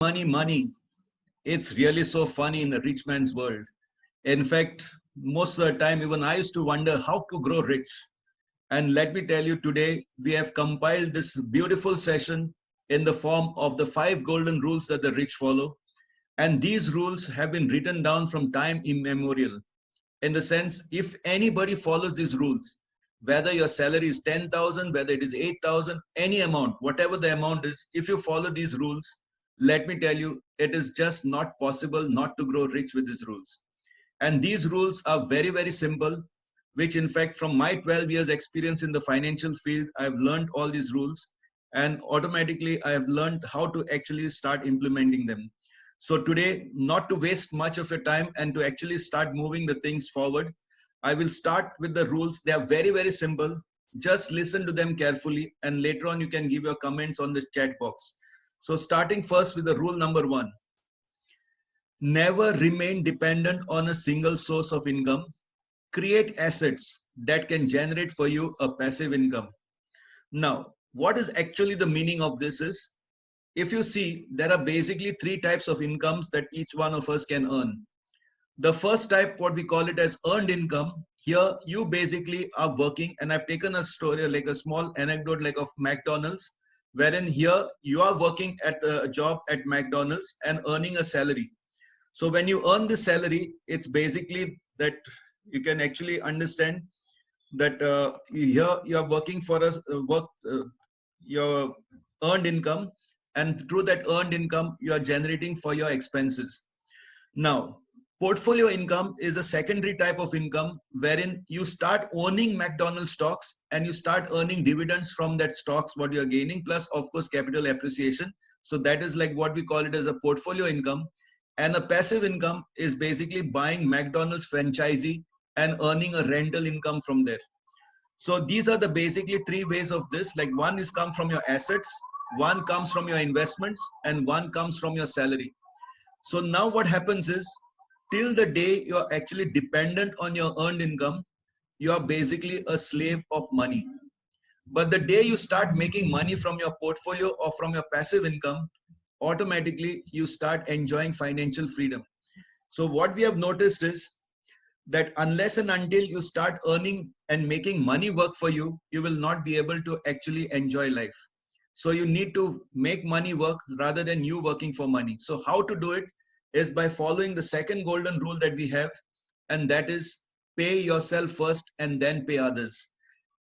Money, money. It's really so funny in the rich man's world. In fact, most of the time, even I used to wonder how to grow rich. And let me tell you, today we have compiled this beautiful session in the form of the 5 golden rules that the rich follow. And these rules have been written down from time immemorial. In the sense, if anybody follows these rules, whether your salary is 10,000, whether it is 8,000, any amount, whatever the amount is, if you follow these rules, let me tell you, it is just not possible not to grow rich with these rules. And these rules are very, very simple, which in fact, from my 12 years experience in the financial field, I've learned all these rules and automatically I have learned how to actually start implementing them. So today, not to waste much of your time and to actually start moving the things forward, I will start with the rules. They are very, very simple. Just listen to them carefully and later on you can give your comments on the chat box. So starting first with the rule number 1. Never remain dependent on a single source of income. Create assets that can generate for you a passive income. Now, what is actually the meaning of this is, if you see, there are basically 3 types of incomes that each one of us can earn. The first type, what we call it as earned income. Here, you basically are working, and I've taken a story, like a small anecdote like of McDonald's, wherein here you are working at a job at McDonald's and earning a salary. So when you earn the salary, it's basically that you can actually understand that here you are working for a your earned income, and through that earned income you are generating for your expenses. Now, portfolio income is a secondary type of income wherein you start owning McDonald's stocks and you start earning dividends from that stocks what you are gaining, plus of course capital appreciation. So that is like what we call it as a portfolio income. And a passive income is basically buying McDonald's franchisee and earning a rental income from there. So these are the basically 3 ways of this. Like, one is come from your assets, one comes from your investments, and one comes from your salary. So now what happens is, till the day you're actually dependent on your earned income, you are basically a slave of money. But the day you start making money from your portfolio or from your passive income, automatically you start enjoying financial freedom. So what we have noticed is that unless and until you start earning and making money work for you, you will not be able to actually enjoy life. So you need to make money work rather than you working for money. So how to do it is by following the second golden rule that we have, and that is pay yourself first and then pay others.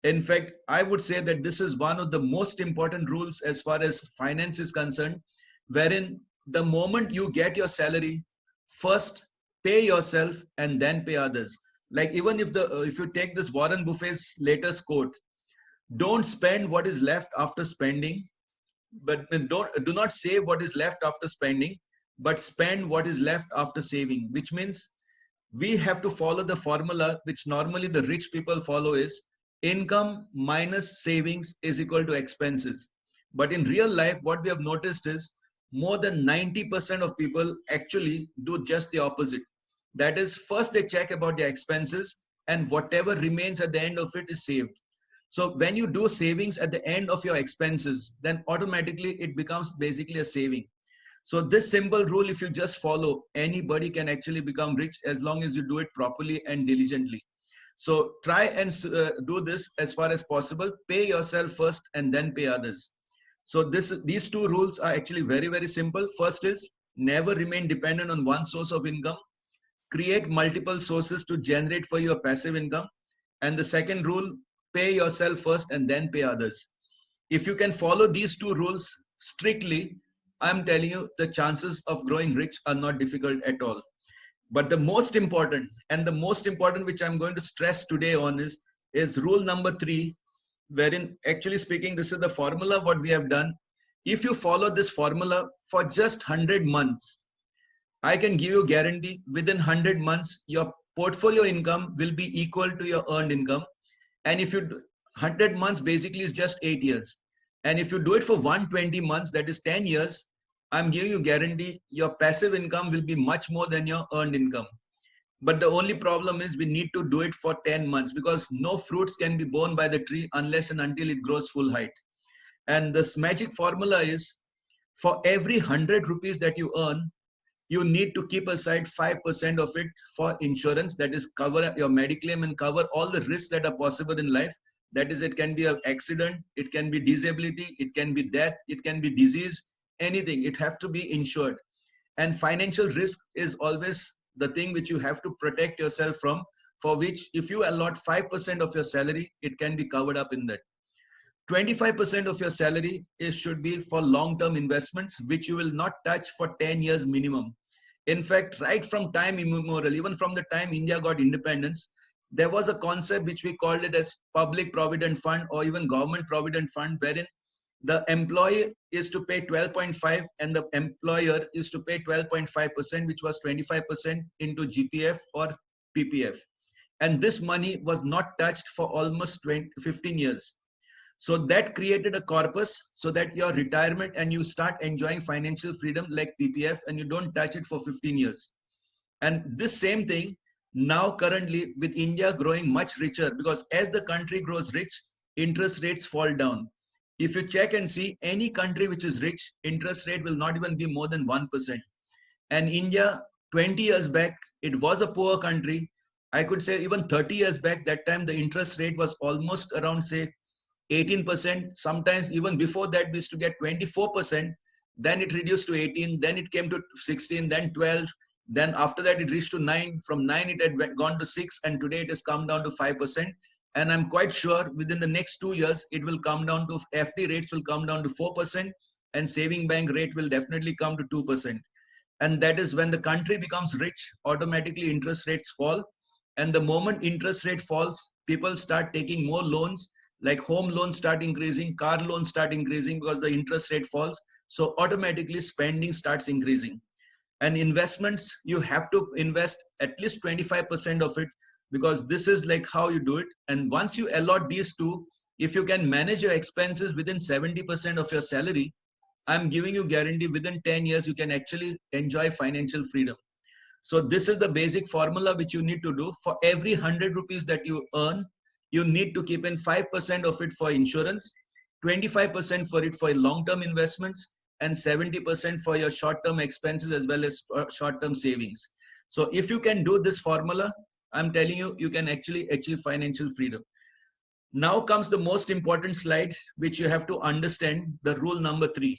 In fact, I would say that this is one of the most important rules as far as finance is concerned, wherein the moment you get your salary, first pay yourself and then pay others. Like, even if you take this Warren Buffett's latest quote, don't spend what is left after spending, but do not save what is left after spending, but spend what is left after saving, which means we have to follow the formula which normally the rich people follow, is income minus savings is equal to expenses. But in real life, what we have noticed is more than 90% of people actually do just the opposite. That is, first they check about their expenses and whatever remains at the end of it is saved. So when you do savings at the end of your expenses, then automatically it becomes basically a saving. So this simple rule, if you just follow, anybody can actually become rich as long as you do it properly and diligently. So try and do this as far as possible. Pay yourself first and then pay others. So these 2 rules are actually very, very simple. First is never remain dependent on one source of income. Create multiple sources to generate for you a passive income. And the second rule, pay yourself first and then pay others. If you can follow these 2 rules strictly, I'm telling you, the chances of growing rich are not difficult at all. But the most important, and the most important which I'm going to stress today on is rule number 3, wherein actually speaking, this is the formula what we have done. If you follow this formula for just 100 months, I can give you guarantee within 100 months, your portfolio income will be equal to your earned income. And if you 100 months basically is just 8 years. And if you do it for 120 months, that is 10 years, I'm giving you guarantee your passive income will be much more than your earned income. But the only problem is we need to do it for 10 months because no fruits can be borne by the tree unless and until it grows full height. And this magic formula is For every 100 rupees that you earn, you need to keep aside 5% of it for insurance, that is cover your mediclaim and cover all the risks that are possible in life. That is, it can be an accident, it can be disability, it can be death, it can be disease, anything. It have to be insured. And financial risk is always the thing which you have to protect yourself from, for which if you allot 5% of your salary, it can be covered up in that. 25% of your salary should be for long-term investments, which you will not touch for 10 years minimum. In fact, right from time immemorial, even from the time India got independence, there was a concept which we called it as public provident fund or even government provident fund, wherein the employee is to pay 12.5 and the employer is to pay 12.5%, which was 25% into GPF or PPF. And this money was not touched for almost 15 years. So that created a corpus so that your retirement and you start enjoying financial freedom like PPF, and you don't touch it for 15 years. And this same thing now currently with India growing much richer, because as the country grows rich, interest rates fall down. If you check and see any country which is rich, interest rate will not even be more than 1%. And India 20 years back, it was a poor country. I could say even 30 years back, that time the interest rate was almost around say 18%. Sometimes even before that, we used to get 24%. Then it reduced to 18. Then it came to 16, then 12. Then after that, it reached to 9. From 9, it had gone to 6. And today it has come down to 5%. And I'm quite sure within the next 2 years, it will come down to, FD rates will come down to 4%. And saving bank rate will definitely come to 2%. And that is when the country becomes rich, automatically interest rates fall. And the moment interest rate falls, people start taking more loans, like home loans start increasing, car loans start increasing because the interest rate falls. So automatically spending starts increasing. And investments, you have to invest at least 25% of it, because this is like how you do it. And once you allot these two, if you can manage your expenses within 70% of your salary, I'm giving you guarantee within 10 years, you can actually enjoy financial freedom. So this is the basic formula which you need to do. For every 100 rupees that you earn, you need to keep in 5% of it for insurance, 25% for it for long-term investments, and 70% for your short-term expenses as well as short-term savings. So if you can do this formula, I'm telling you, you can actually achieve financial freedom. Now comes the most important slide, which you have to understand, the rule number 3.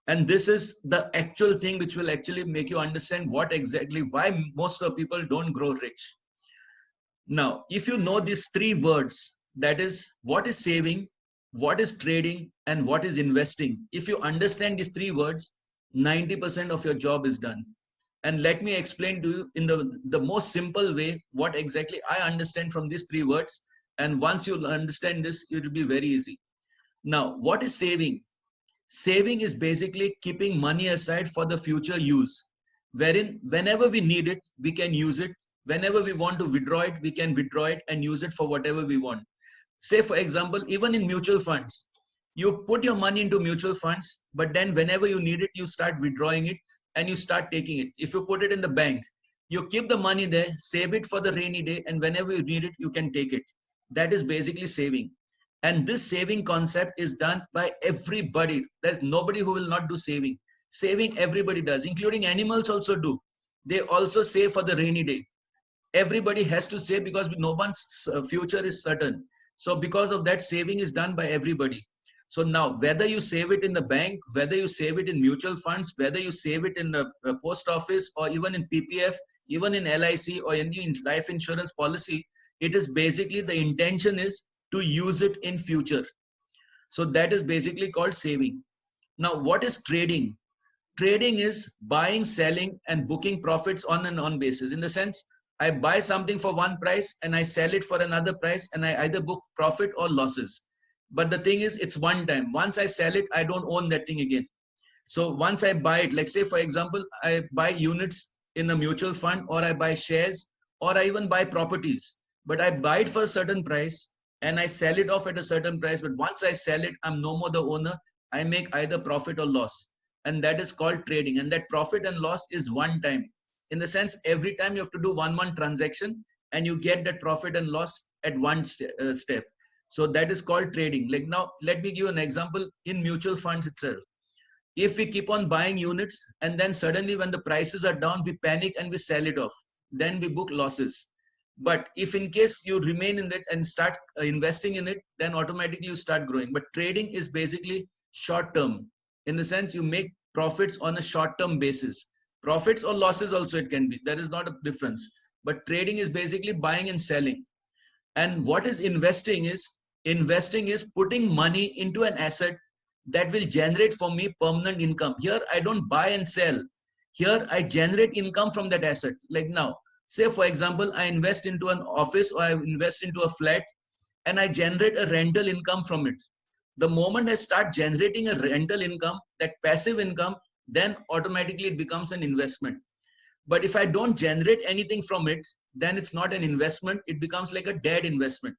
And this is the actual thing which will actually make you understand what exactly, why most of people don't grow rich. Now, if you know these 3 words, that is what is saving, what is trading, and what is investing. If you understand these 3 words, 90% of your job is done. And let me explain to you in the most simple way what exactly I understand from these 3 words. And once you understand this, it will be very easy. Now, what is saving? Saving is basically keeping money aside for the future use, wherein whenever we need it, we can use it. Whenever we want to withdraw it, we can withdraw it and use it for whatever we want. Say, for example, even in mutual funds, you put your money into mutual funds, but then whenever you need it, you start withdrawing it and you start taking it. If you put it in the bank, you keep the money there, save it for the rainy day, and whenever you need it, you can take it. That is basically saving. And this saving concept is done by everybody. There's nobody who will not do saving. Saving everybody does, including animals also do. They also save for the rainy day. Everybody has to save because no one's future is certain. So because of that, saving is done by everybody. So now, whether you save it in the bank, whether you save it in mutual funds, whether you save it in the post office or even in PPF, even in LIC or any life insurance policy, it is basically the intention is to use it in future. So that is basically called saving. Now, what is trading? Trading is buying, selling, and booking profits on an on basis. In the sense, I buy something for one price and I sell it for another price, and I either book profit or losses. But the thing is, it's one time. Once I sell it, I don't own that thing again. So once I buy it, like say, for example, I buy units in a mutual fund, or I buy shares, or I even buy properties. But I buy it for a certain price and I sell it off at a certain price. But once I sell it, I'm no more the owner. I make either profit or loss. And that is called trading. And that profit and loss is one time. In the sense, every time you have to do one transaction and you get that profit and loss at one step. So that is called trading. Like now, let me give you an example in mutual funds itself. If we keep on buying units and then suddenly when the prices are down, we panic and we sell it off, then we book losses. But if in case you remain in it and start investing in it, then automatically you start growing. But trading is basically short term. In the sense you make profits on a short term basis. Profits or losses also it can be. There is not a difference. But trading is basically buying and selling. And what is investing is? Investing is putting money into an asset that will generate for me permanent income. Here, I don't buy and sell. Here, I generate income from that asset. Like now, say for example, I invest into an office or I invest into a flat and I generate a rental income from it. The moment I start generating a rental income, that passive income, then automatically it becomes an investment. But if I don't generate anything from it, then it's not an investment. It becomes like a dead investment.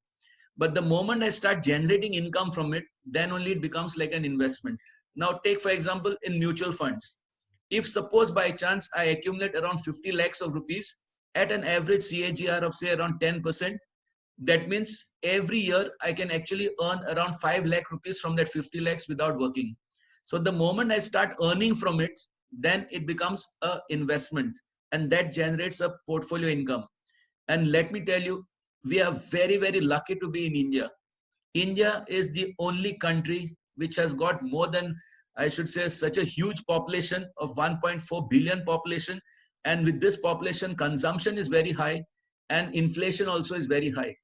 But the moment I start generating income from it, then only it becomes like an investment. Now take for example in mutual funds. If suppose by chance I accumulate around 50 lakhs of rupees at an average CAGR of say around 10%, that means every year I can actually earn around 5 lakh rupees from that 50 lakhs without working. So the moment I start earning from it, then it becomes a investment and that generates a portfolio income. And let me tell you, we are very, very lucky to be in India. India is the only country which has got more than, I should say, such a huge population of 1.4 billion population. And with this population, consumption is very high and inflation also is very high.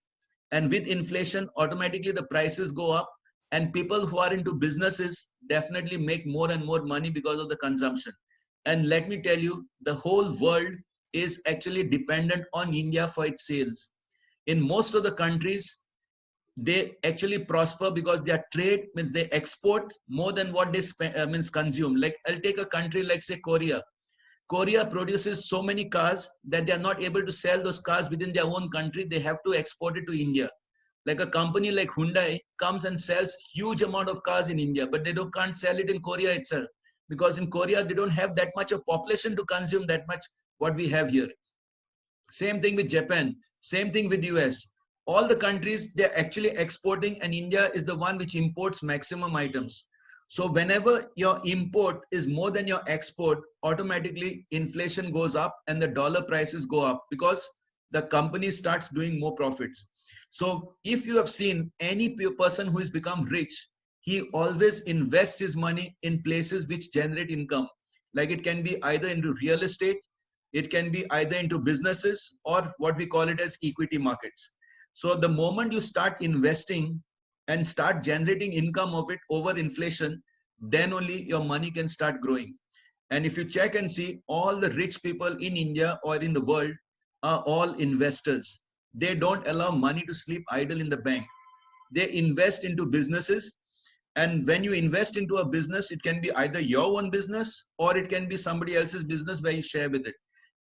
And with inflation, automatically the prices go up and people who are into businesses definitely make more and more money because of the consumption. And let me tell you, the whole world is actually dependent on India for its sales. In most of the countries, they actually prosper because their trade means they export more than what they means consume. Like I'll take a country like say Korea. Korea produces so many cars that they are not able to sell those cars within their own country. They have to export it to India. Like a company like Hyundai comes and sells huge amount of cars in India, but they can't sell it in Korea itself because in Korea they don't have that much of population to consume that much what we have here. Same thing with Japan. Same thing with US. All the countries, they're actually exporting and India is the one which imports maximum items. So whenever your import is more than your export, automatically inflation goes up and the dollar prices go up because the company starts doing more profits. So if you have seen any person who has become rich, he always invests his money in places which generate income. Like it can be either into real estate, it can be either into businesses or what we call it as equity markets. So the moment you start investing and start generating income of it over inflation, then only your money can start growing. And if you check and see, all the rich people in India or in the world are all investors. They don't allow money to sleep idle in the bank. They invest into businesses. And when you invest into a business, it can be either your own business or it can be somebody else's business where you share with it.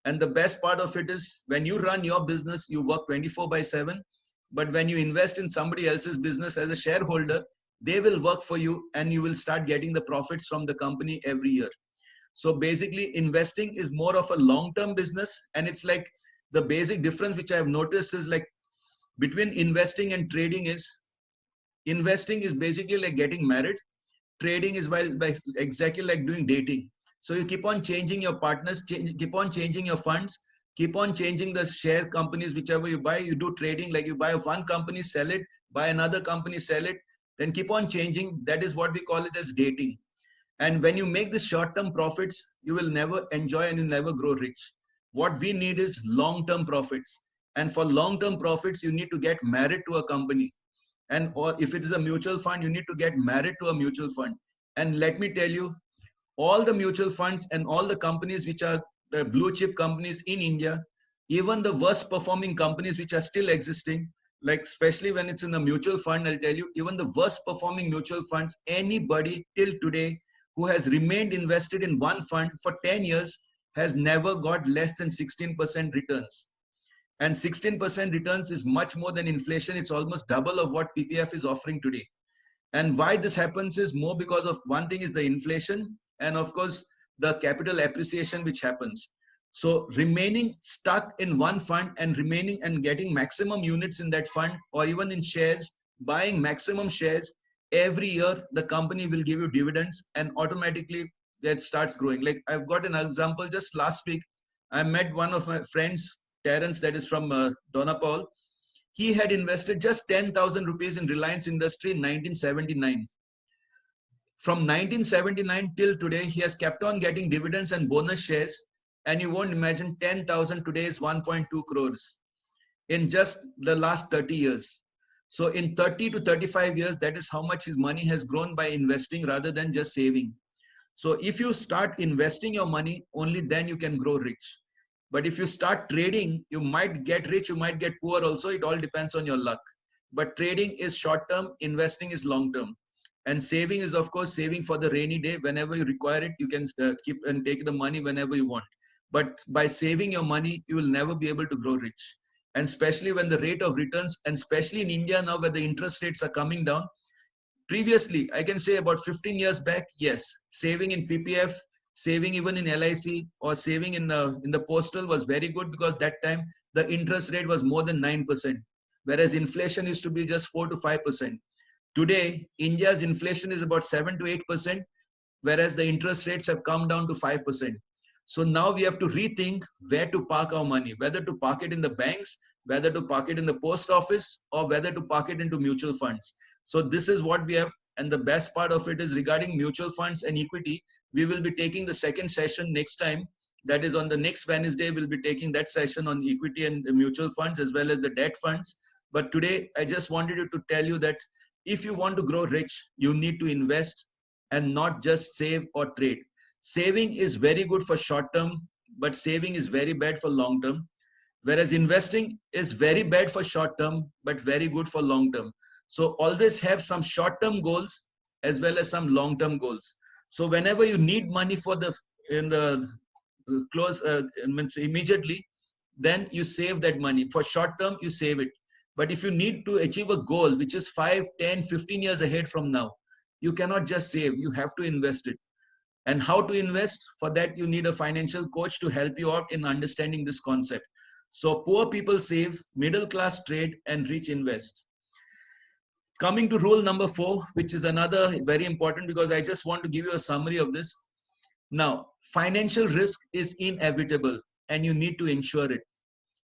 And the best part of it is when you run your business, you work 24/7. But when you invest in somebody else's business as a shareholder, they will work for you and you will start getting the profits from the company every year. So basically investing is more of a long-term business. And it's like the basic difference which I've noticed is like between investing and trading is investing is basically like getting married. Trading is by exactly like doing dating. So you keep on changing your partners, keep on changing your funds, keep on changing the share companies, whichever you buy. You do trading, like you buy one company, sell it, buy another company, sell it, then keep on changing. That is what we call it as dating. And when you make the short-term profits, you will never enjoy and you never grow rich. What we need is long-term profits. And for long-term profits, you need to get married to a company. And or if it is a mutual fund, you need to get married to a mutual fund. And let me tell you, all the mutual funds and all the companies which are the blue chip companies in India, even the worst performing companies which are still existing, like especially when it's in a mutual fund, I'll tell you, even the worst performing mutual funds, anybody till today who has remained invested in one fund for 10 years has never got less than 16% returns. And 16% returns is much more than inflation. It's almost double of what PPF is offering today. And why this happens is more because of one thing is the inflation and of course the capital appreciation which happens. So remaining stuck in one fund and remaining and getting maximum units in that fund or even in shares, buying maximum shares every year, the company will give you dividends and automatically that starts growing. Like I've got an example. Just last week, I met one of my friends, Terence, that is from Donapal. He had invested just 10,000 rupees in Reliance Industry in 1979. From 1979 till today, he has kept on getting dividends and bonus shares. And you won't imagine 10,000 today is 1.2 crores in just the last 30 years. So in 30 to 35 years, that is how much his money has grown by investing rather than just saving. So if you start investing your money, only then you can grow rich. But if you start trading, you might get rich, you might get poor also. It all depends on your luck. But trading is short term, investing is long term. And saving is, of course, saving for the rainy day. Whenever you require it, you can keep and take the money whenever you want. But by saving your money, you will never be able to grow rich. And especially when the rate of returns, and especially in India now where the interest rates are coming down, previously, I can say about 15 years back, yes, saving in PPF, saving even in LIC or saving in the postal was very good because that time the interest rate was more than 9%, whereas inflation used to be just 4 to 5%. Today, India's inflation is about 7 to 8%, whereas the interest rates have come down to 5%. So now we have to rethink where to park our money, whether to park it in the banks, whether to park it in the post office, or whether to park it into mutual funds. So this is what we have. And the best part of it is regarding mutual funds and equity. We will be taking the second session next time. That is on the next Wednesday, we'll be taking that session on equity and mutual funds as well as the debt funds. But today, I just wanted to tell you that if you want to grow rich, you need to invest and not just save or trade. Saving is very good for short term, but saving is very bad for long term. Whereas investing is very bad for short term, but very good for long term. So always have some short term goals as well as some long term goals. So whenever you need money for in the close means immediately, then you save that money. For short term, you save it. But if you need to achieve a goal which is 5, 10, 15 years ahead from now, you cannot just save, you have to invest it. And how to invest? For that, you need a financial coach to help you out in understanding this concept. So poor people save, middle class trade, and rich invest. Coming to rule number 4, which is another very important because I just want to give you a summary of this. Now, financial risk is inevitable and you need to insure it.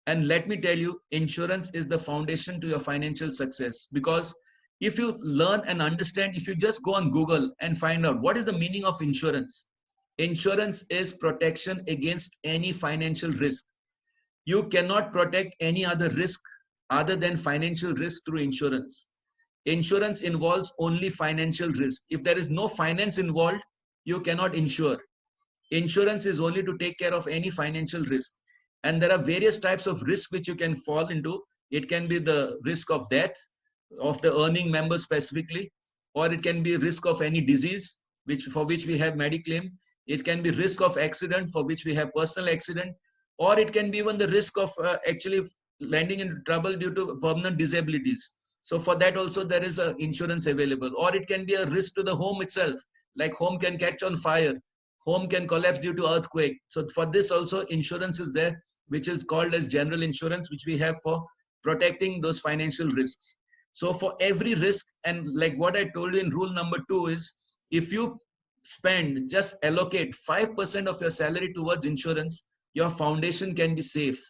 And let me tell you, insurance is the foundation to your financial success, because if you learn and understand, if you just go on Google and find out what is the meaning of insurance, insurance is protection against any financial risk. You cannot protect any other risk other than financial risk through insurance. Insurance involves only financial risk. If there is no finance involved, you cannot insure. Insurance is only to take care of any financial risk. And there are various types of risk which you can fall into. It can be the risk of death of the earning member specifically, or it can be risk of any disease for which we have Mediclaim. It can be risk of accident for which we have personal accident, or it can be even the risk of actually landing into trouble due to permanent disabilities. So for that also there is an insurance available. Or it can be a risk to the home itself, like home can catch on fire, home can collapse due to earthquake. So for this also insurance is there, which is called as general insurance, which we have for protecting those financial risks. So for every risk, and like what I told you in rule number 2 is, if you spend, just allocate 5% of your salary towards insurance, your foundation can be safe.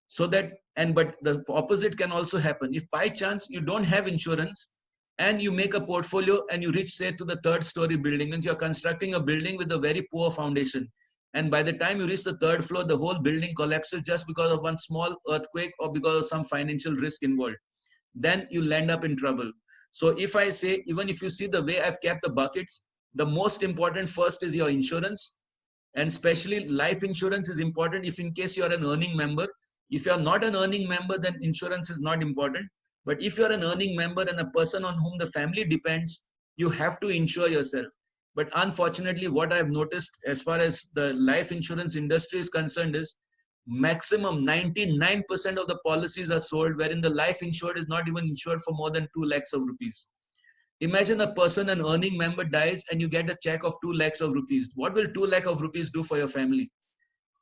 So that, but the opposite can also happen. If by chance you don't have insurance and you make a portfolio and you reach, say, to the 3rd story building, means you're constructing a building with a very poor foundation. And by the time you reach the 3rd floor, the whole building collapses just because of one small earthquake or because of some financial risk involved. Then you'll end up in trouble. So if I say, even if you see the way I've kept the buckets, the most important first is your insurance. And especially life insurance is important if in case you're an earning member. If you're not an earning member, then insurance is not important. But if you're an earning member and a person on whom the family depends, you have to insure yourself. But unfortunately, what I've noticed as far as the life insurance industry is concerned is maximum 99% of the policies are sold wherein the life insured is not even insured for more than 2 lakhs of rupees. Imagine a person, an earning member dies and you get a check of 2 lakhs of rupees. What will 2 lakh of rupees do for your family?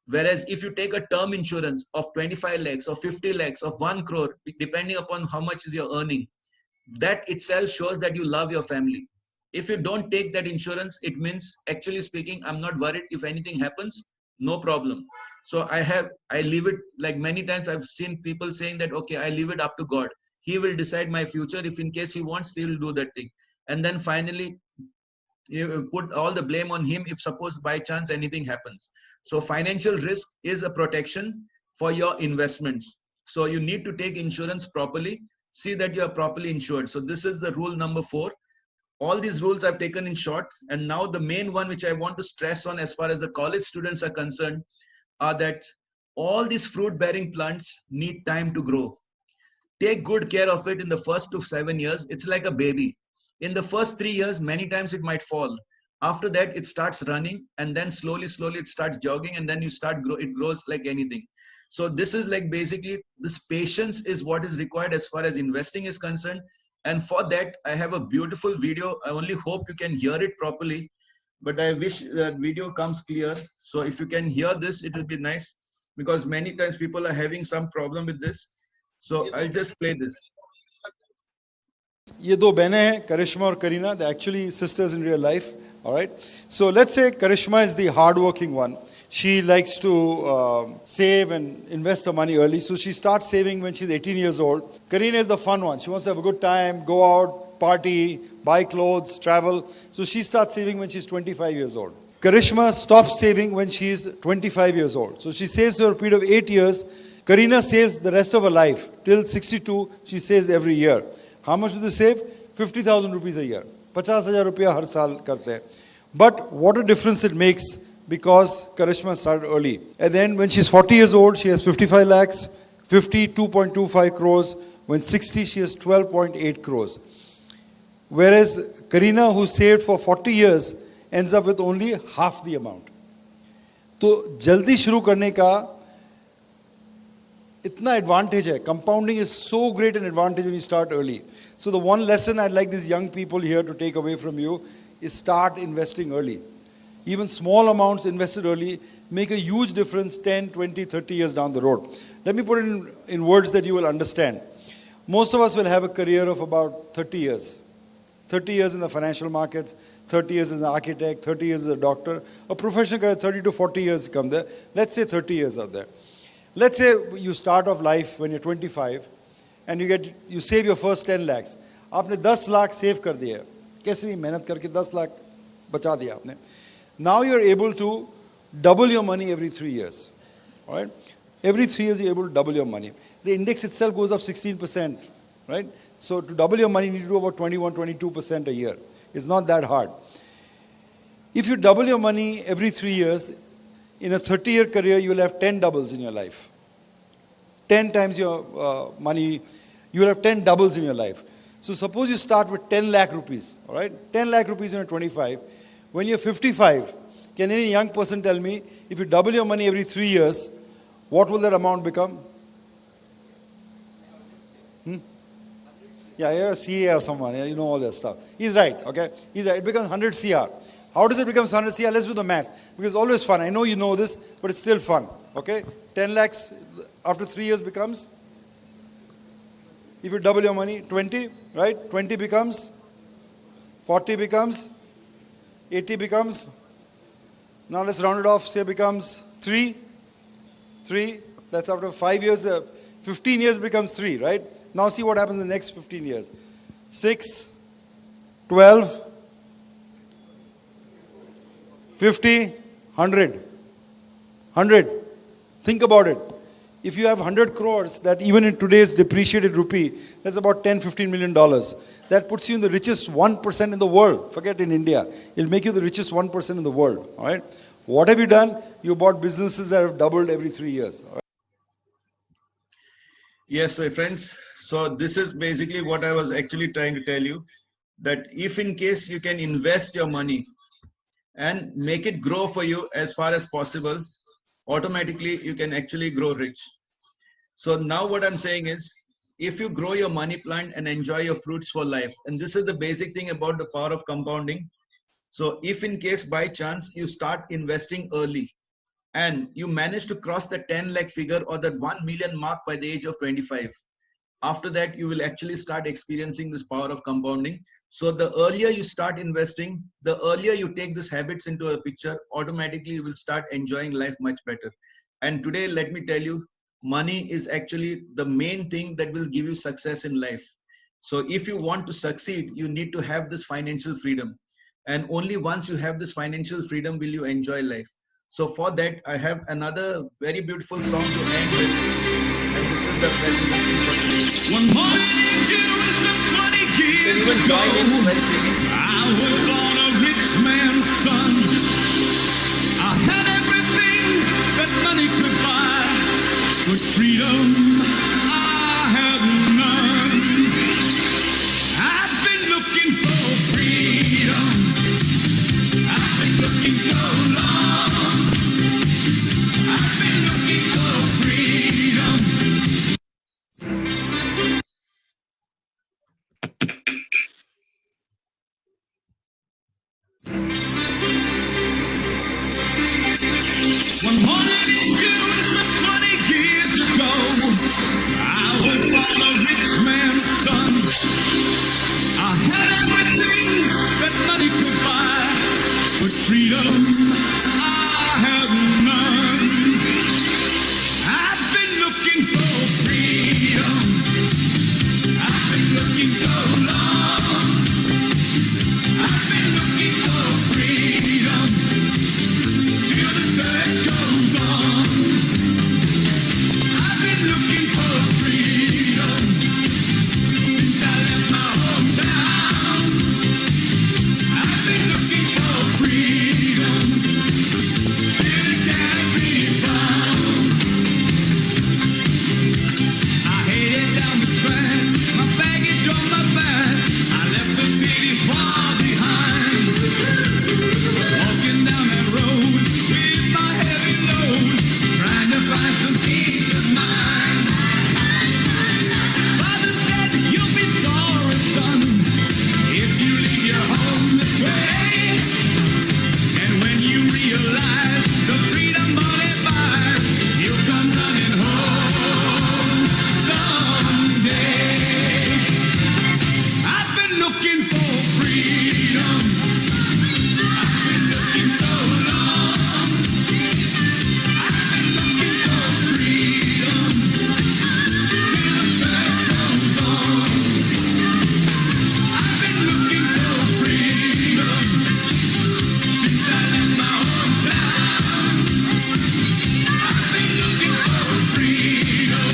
Whereas if you take a term insurance of 25 lakhs or 50 lakhs of 1 crore, depending upon how much is your earning, that itself shows that you love your family. If you don't take that insurance, it means, actually speaking, I'm not worried. If anything happens, no problem. So I leave it, like many times I've seen people saying that, okay, I leave it up to God. He will decide my future. If in case he wants, he will do that thing. And then finally, you put all the blame on him if suppose by chance anything happens. So financial risk is a protection for your investments. So you need to take insurance properly. See that you are properly insured. So this is the rule number 4. All these rules I've taken in short. And now the main one which I want to stress on as far as the college students are concerned are that all these fruit bearing plants need time to grow. Take good care of it in the first to 7 years. It's like a baby. In the first 3 years, many times it might fall. After that, it starts running, and then slowly it starts jogging, and then it grows like anything. So this is like basically this patience is what is required as far as investing is concerned. And for that, I have a beautiful video. I only hope you can hear it properly, but I wish that video comes clear. So if you can hear this, it will be nice, because many times people are having some problem with this. So I'll just play this. ये दो बहनें हैं, करिश्मा और Kareena. They're actually sisters in real life. All right. So let's say Karishma is the hardworking one. She likes to save and invest her money early. So she starts saving when she's 18 years old. Karina is the fun one. She wants to have a good time, go out, party, buy clothes, travel. So she starts saving when she's 25 years old. Karishma stops saving when she's 25 years old. So she saves for a period of 8 years. Karina saves the rest of her life. Till 62, she saves every year. How much do they save? 50,000 rupees a year. 50,000 rupiya har saal karte hain. But what a difference it makes, because Karishma started early. And then when she's 40 years old, she has 55 lakhs, 52.25 crores. When 60, she has 12.8 crores. Whereas Karina, who saved for 40 years, ends up with only half the amount. तो जल्दी शुरू करने का itna advantage hai. Compounding is so great an advantage when you start early. So the one lesson I'd like these young people here to take away from you is start investing early. Even small amounts invested early make a huge difference 10, 20, 30 years down the road. Let me put it in words that you will understand. Most of us will have a career of about 30 years. 30 years in the financial markets, 30 years as an architect, 30 years as a doctor. A professional career, 30 to 40 years come there. Let's say 30 years out there. Let's say you start off life when you're 25 and you save your first 10 lakhs. आपने 10 lakh save कर दिया, कैसे भी मेहनत करके 10 लाख बचा दिया आपने. Now you're able to double your money every 3 years. All right? Every 3 years you're able to double your money. The index itself goes up 16%. Right? So to double your money, you need to do about 21, 22% a year. It's not that hard. If you double your money every 3 years, in a 30-year career, you will have 10 doubles in your life. 10 times your money, you will have 10 doubles in your life. So suppose you start with 10 lakh rupees, all right? 10 lakh rupees when you're 25. When you're 55, can any young person tell me, if you double your money every 3 years, what will that amount become? Yeah, you're a CA or someone, yeah, you know all that stuff. He's right, okay? He's right, it becomes 100 CR. How does it become 100 CR? Let's do the math. Because it's always fun. I know you know this, but it's still fun. Okay? 10 lakhs after 3 years becomes, if you double your money, 20, right? 20 becomes, 40 becomes, 80 becomes, now let's round it off, say becomes 3. That's after 5 years, 15 years becomes 3, right? Now see what happens in the next 15 years. 6, 12, 50, 100. 100. Think about it. If you have 100 crores, that even in today's depreciated rupee, that's about $10-15 million. That puts you in the richest 1% in the world. Forget in India. It'll make you the richest 1% in the world. All right? What have you done? You bought businesses that have doubled every 3 years. All right? Yes, my friends. So this is basically what I was actually trying to tell you, that if in case you can invest your money and make it grow for you as far as possible, automatically you can actually grow rich. So now what I'm saying is, if you grow your money plant and enjoy your fruits for life, and this is the basic thing about the power of compounding. So if in case by chance you start investing early and you manage to cross the 10 lakh figure or the 1 million mark by the age of 25, after that you will actually start experiencing this power of compounding. So the earlier you start investing, the earlier you take these habits into a picture, automatically you will start enjoying life much better. And today, let me tell you, money is actually the main thing that will give you success in life. So if you want to succeed, you need to have this financial freedom. And only once you have this financial freedom will you enjoy life. So for that, I have another very beautiful song to end with. And this is the presentation for today. One morning in June, some 20 years You can even join in ago, while singing. I was born a rich man's son. I had everything that money could buy, but freedom I had none. I've been looking for freedom. I've been looking so long. I've been looking for freedom. One morning in June, some 20 years ago, I was born a rich man's son. I had everything that money could buy, but freedom I had none. I've been looking for freedom. I've been looking so long. I've been looking for freedom. Still the search goes on. I've been looking for freedom since I left my hometown. I've been looking for freedom. Still it can't be found. I headed down the track, my baggage on my back. I left the city far behind. Walking down that road with my heavy load, trying to find some peace of mind. Father said, you'll be sorry, son, if you leave your home this way. And when you realize the freedom money buys, you'll come running home someday. I've been looking for freedom. I've been looking so long. I've been looking for freedom. Still the search goes on. I've been looking for freedom since I left my hometown. I've been looking for freedom.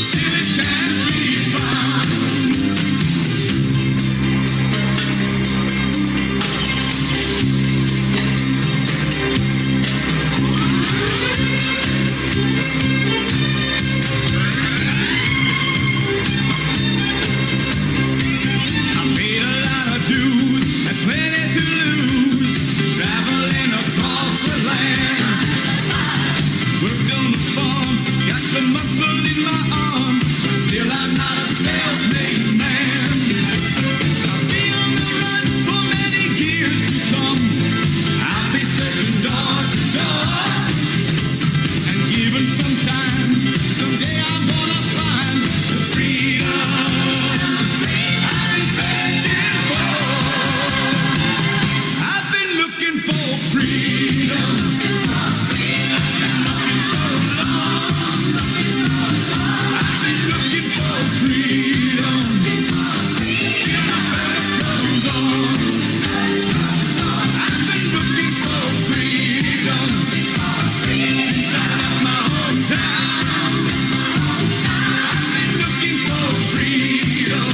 Still it can't be found. I paid a lot of dues and plenty to lose, traveling across the land. Worked on the farm, got some muscle in my arm, but still I'm not a self-made man. I'll be on the run for many years to come. I'll be searching door to door, and given some time, someday I'm gonna find the freedom I've been searching for. I've been looking for freedom. I've been looking so long. I've been looking for freedom. Still the search goes on. I've been looking for freedom since I left my hometown. I've been looking for freedom.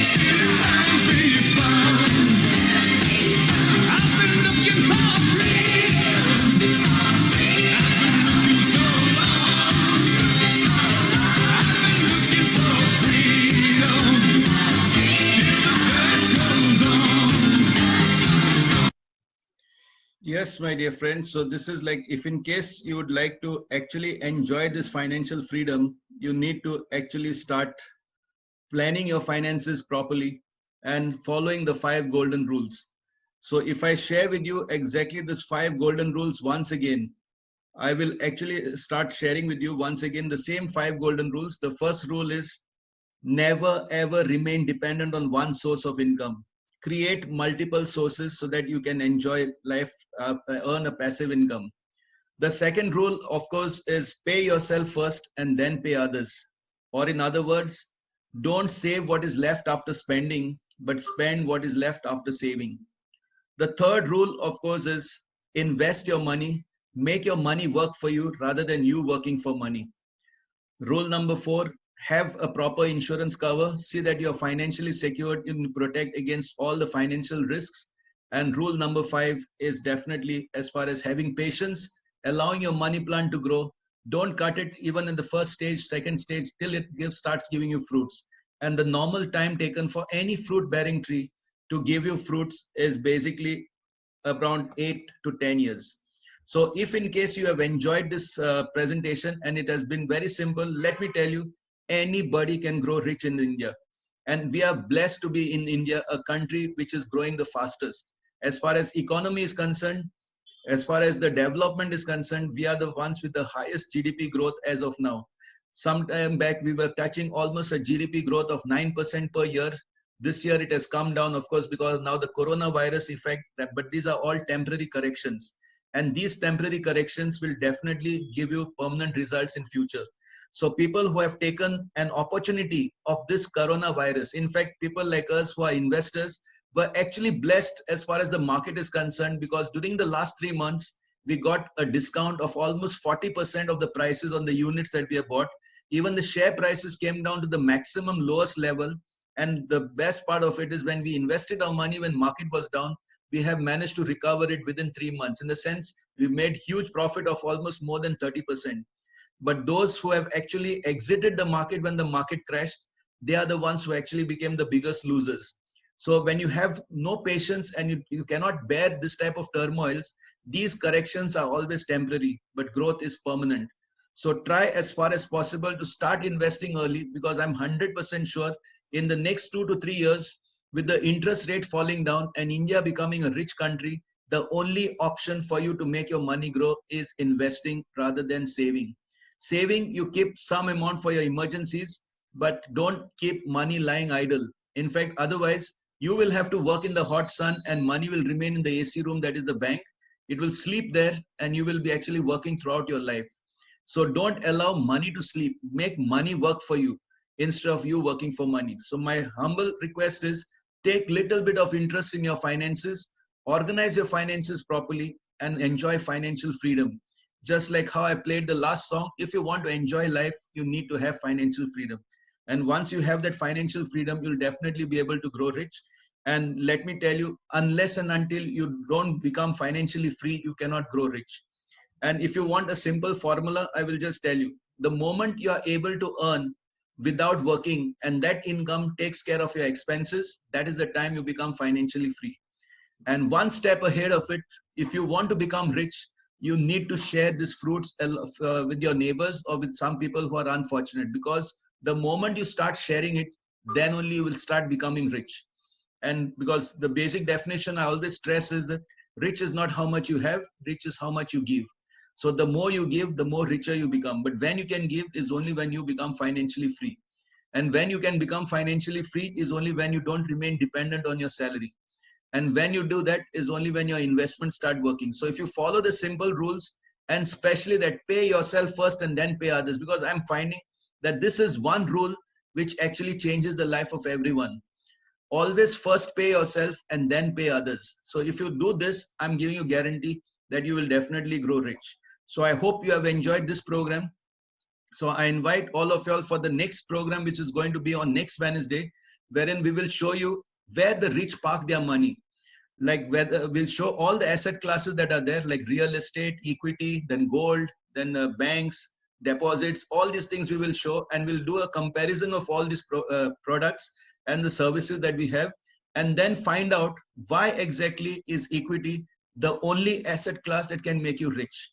Still it can't be found. I've been looking for freedom. I've been looking so long. I've been looking for freedom. Still the search goes on. Yes, my dear friends. So this is like, if in case you would like to actually enjoy this financial freedom, you need to actually start planning your finances properly and following the 5 golden rules. So if I share with you exactly this 5 golden rules once again, I will actually start sharing with you once again the same 5 golden rules. The first rule is never ever remain dependent on one source of income. Create multiple sources so that you can enjoy life, earn a passive income. The second rule, of course, is pay yourself first and then pay others. Or in other words, don't save what is left after spending, but spend what is left after saving. The third rule, of course, is invest your money, make your money work for you rather than you working for money. Rule number 4, have a proper insurance cover. See that you're financially secured and protect against all the financial risks. And rule number 5 is definitely as far as having patience, allowing your money plant to grow. Don't cut it even in the first stage, second stage, till it starts giving you fruits. And the normal time taken for any fruit bearing tree to give you fruits is basically around 8 to 10 years. So if in case you have enjoyed this presentation and it has been very simple, let me tell you, anybody can grow rich in India. And we are blessed to be in India, a country which is growing the fastest. As far as economy is concerned, as far as the development is concerned, we are the ones with the highest GDP growth as of now. Some time back, we were touching almost a GDP growth of 9% per year. This year, it has come down, of course, because now the coronavirus effect, but these are all temporary corrections. And these temporary corrections will definitely give you permanent results in future. So people who have taken an opportunity of this coronavirus, in fact, people like us who are investors, were actually blessed as far as the market is concerned, because during the last 3 months, we got a discount of almost 40% of the prices on the units that we have bought. Even the share prices came down to the maximum lowest level. And the best part of it is when we invested our money when market was down, we have managed to recover it within 3 months. In the sense, we made huge profit of almost more than 30%. But those who have actually exited the market when the market crashed, they are the ones who actually became the biggest losers. So when you have no patience and you cannot bear this type of turmoils, these corrections are always temporary, but growth is permanent. So try as far as possible to start investing early, because I'm 100% sure in the next 2 to 3 years, with the interest rate falling down and India becoming a rich country, the only option for you to make your money grow is investing rather than saving. Saving, you keep some amount for your emergencies, but don't keep money lying idle. In fact, otherwise, you will have to work in the hot sun and money will remain in the AC room, that is the bank. It will sleep there and you will be actually working throughout your life. So don't allow money to sleep. Make money work for you instead of you working for money. So my humble request is, take little bit of interest in your finances, organize your finances properly, and enjoy financial freedom. Just like how I played the last song, if you want to enjoy life, you need to have financial freedom. And once you have that financial freedom, you'll definitely be able to grow rich. And let me tell you, unless and until you don't become financially free, you cannot grow rich. And if you want a simple formula, I will just tell you, the moment you are able to earn without working and that income takes care of your expenses, that is the time you become financially free. And one step ahead of it, if you want to become rich, you need to share these fruits with your neighbors or with some people who are unfortunate, because the moment you start sharing it, then only you will start becoming rich. And because the basic definition I always stress is that rich is not how much you have, rich is how much you give. So the more you give, the more richer you become. But when you can give is only when you become financially free. And when you can become financially free is only when you don't remain dependent on your salary. And when you do that is only when your investments start working. So if you follow the simple rules, and especially that pay yourself first and then pay others, because I'm finding that this is one rule which actually changes the life of everyone. Always first pay yourself and then pay others. So if you do this, I'm giving you guarantee that you will definitely grow rich. So I hope you have enjoyed this program. So I invite all of y'all for the next program, which is going to be on next Wednesday, wherein we will show you where the rich park their money. Like whether we'll show all the asset classes that are there, like real estate, equity, then gold, then banks, deposits, all these things we will show, and we'll do a comparison of all these products and the services that we have, and then find out why exactly is equity the only asset class that can make you rich.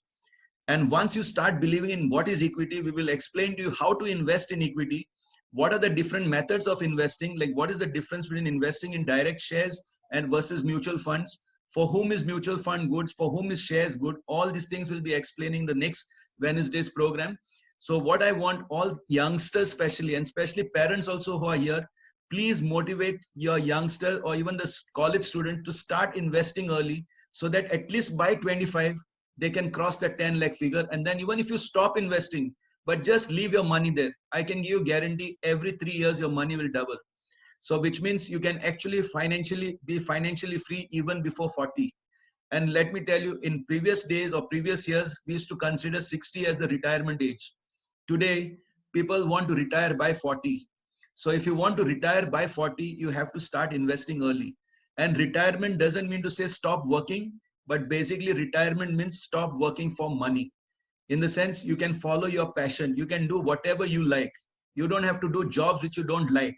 And once you start believing in what is equity, we will explain to you how to invest in equity, what are the different methods of investing, like what is the difference between investing in direct shares and versus mutual funds, For whom is mutual fund good? For whom is shares good? All these things will be explaining the next Wednesday's program. So what I want all youngsters, especially, and especially parents also who are here, please motivate your youngster or even the college student to start investing early, so that at least by 25, they can cross the 10 lakh figure. And then even if you stop investing, but just leave your money there, I can give you guarantee every 3 years, your money will double. So which means you can actually be financially free even before 40. And let me tell you, in previous days or previous years, we used to consider 60 as the retirement age. Today, people want to retire by 40. So if you want to retire by 40, you have to start investing early. And retirement doesn't mean to say stop working, but basically retirement means stop working for money. In the sense, you can follow your passion. You can do whatever you like. You don't have to do jobs which you don't like.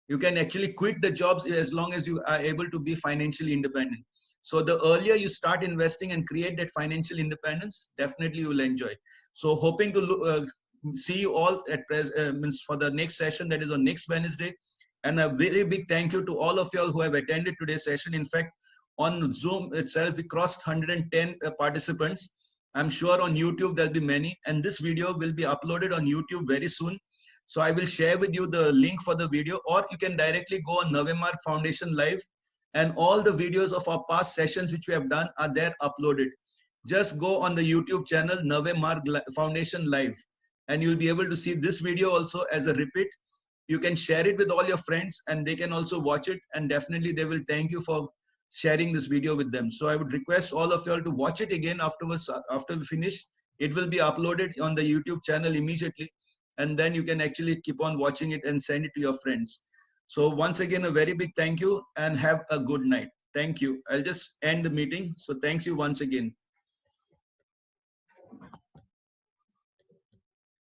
You can actually quit the jobs as long as you are able to be financially independent. So the earlier you start investing and create that financial independence, definitely you will enjoy. So hoping to see you all at for the next session, that is on next Wednesday. And a very big thank you to all of you all who have attended today's session. In fact, on Zoom itself, we crossed 110 participants. I'm sure on YouTube there'll be many, and this video will be uploaded on YouTube very soon. So I will share with you the link for the video, or you can directly go on Nave Marg Foundation Live, and all the videos of our past sessions which we have done are there uploaded. Just go on the YouTube channel Nave Marg Foundation Live, and you'll be able to see this video also as a repeat. You can share it with all your friends and they can also watch it, and definitely they will thank you for sharing this video with them. So I would request all of you all to watch it again afterwards. After we finish, it will be uploaded on the YouTube channel immediately, and then you can actually keep on watching it and send it to your friends. So once again, a very big thank you and have a good night. Thank you. I'll just end the meeting. So thanks you once again.